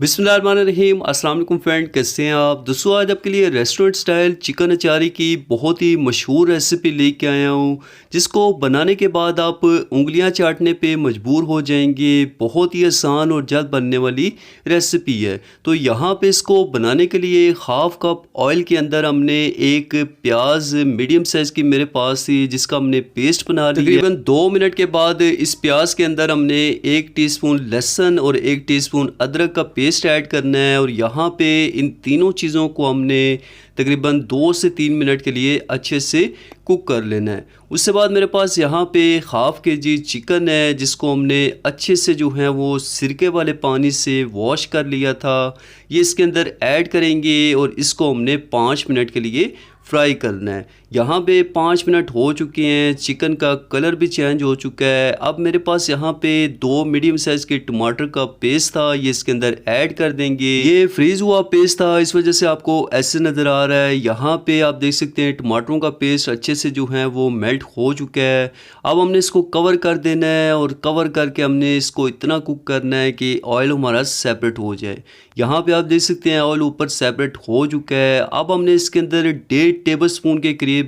बिस्मिल्लाहिर्रहमानिर्रहीम। अस्सलाम वालेकुम फ्रेंड, कैसे हैं आप दोस्तों। आज आपके लिए रेस्टोरेंट स्टाइल चिकन अचारी की बहुत ही मशहूर रेसिपी लेके आया हूँ, जिसको बनाने के बाद आप उंगलियां चाटने पे मजबूर हो जाएंगे। बहुत ही आसान और जल्द बनने वाली रेसिपी है। तो यहाँ पे इसको बनाने के लिए हाफ़ कप ऑयल के अंदर हमने एक प्याज मीडियम साइज़ की मेरे पास थी, जिसका हमने पेस्ट बना लिया। तकरीबन 2 मिनट के बाद इस प्याज के अंदर हमने 1 टीस्पून लहसुन और 1 टीस्पून अदरक का पेस्ट ऐड करना है। और यहाँ पे इन तीनों चीज़ों को हमने तकरीबन 2 से 3 मिनट के लिए अच्छे से कुक कर लेना है। उसके बाद मेरे पास यहाँ पे हाफ़ केजी चिकन है, जिसको हमने अच्छे से जो है वो सिरके वाले पानी से वॉश कर लिया था। ये इसके अंदर ऐड करेंगे और इसको हमने 5 मिनट के लिए फ्राई करना है। यहाँ पे 5 मिनट हो चुके हैं, चिकन का कलर भी चेंज हो चुका है। अब मेरे पास यहाँ पे 2 मीडियम साइज़ के टमाटर का पेस्ट था, ये इसके अंदर ऐड कर देंगे। ये फ्रीज़ हुआ पेस्ट था, इस वजह से आपको ऐसे नज़र आ रहा है। यहाँ पे आप देख सकते हैं टमाटरों का पेस्ट अच्छे से जो है वो मेल्ट हो चुका है। अब हमने इसको कवर कर देना है और कवर करके हमने इसको इतना कुक करना है कि ऑयल हमारा सेपरेट हो जाए। यहाँ पे आप देख सकते हैं ऑयल ऊपर सेपरेट हो चुका है। अब हमने इसके अंदर 1.5 टेबलस्पून के करीब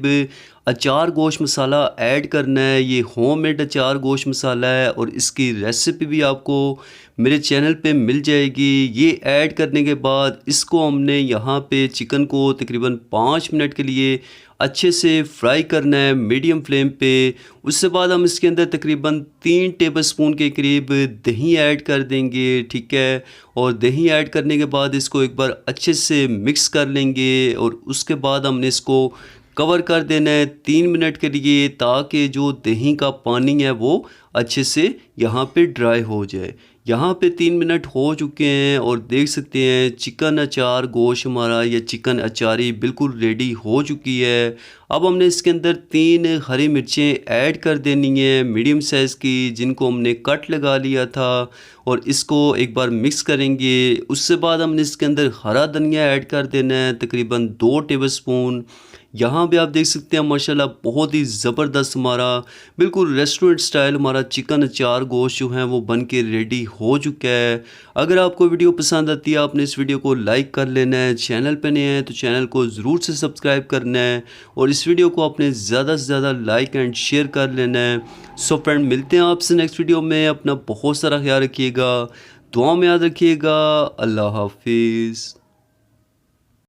अचार गोश्त मसाला ऐड करना है। ये होममेड अचार गोश्त मसाला है और इसकी रेसिपी भी आपको मेरे चैनल पे मिल जाएगी। ये ऐड करने के बाद इसको हमने यहाँ पे चिकन को तकरीबन 5 मिनट के लिए अच्छे से फ्राई करना है मीडियम फ्लेम पे। उसके बाद हम इसके अंदर तकरीबन 3 टेबलस्पून के करीब दही ऐड कर देंगे, ठीक है। और दही ऐड करने के बाद इसको एक बार अच्छे से मिक्स कर लेंगे और उसके बाद हमने इसको कवर कर देना है 3 मिनट के लिए, ताकि जो दही का पानी है वो अच्छे से यहाँ पे ड्राई हो जाए। यहाँ पे 3 मिनट हो चुके हैं और देख सकते हैं चिकन अचार गोश्त हमारा या चिकन अचारी बिल्कुल रेडी हो चुकी है। अब हमने इसके अंदर 3 हरी मिर्चें ऐड कर देनी है मीडियम साइज़ की, जिनको हमने कट लगा लिया था। और इसको एक बार मिक्स करेंगे। उसके बाद हमने इसके अंदर हरा धनिया ऐड कर देना है तकरीबन 2 टेबलस्पून। यहाँ पे आप देख सकते हैं माशाल्लाह बहुत ही ज़बरदस्त हमारा बिल्कुल रेस्टोरेंट स्टाइल हमारा चिकन अचार गोश्त जो है वो बन के रेडी हो चुका है। अगर आपको वीडियो पसंद आती है आपने इस वीडियो को लाइक कर लेना है। चैनल पे नए हैं तो चैनल को ज़रूर से सब्सक्राइब करना है और इस वीडियो को आपने ज़्यादा से ज़्यादा लाइक एंड शेयर कर लेना है। सो फ्रेंड, मिलते हैं आपसे नेक्स्ट वीडियो में। अपना बहुत सारा ख्याल रखिएगा, दुआ में याद रखिएगा। अल्लाह हाफिज़।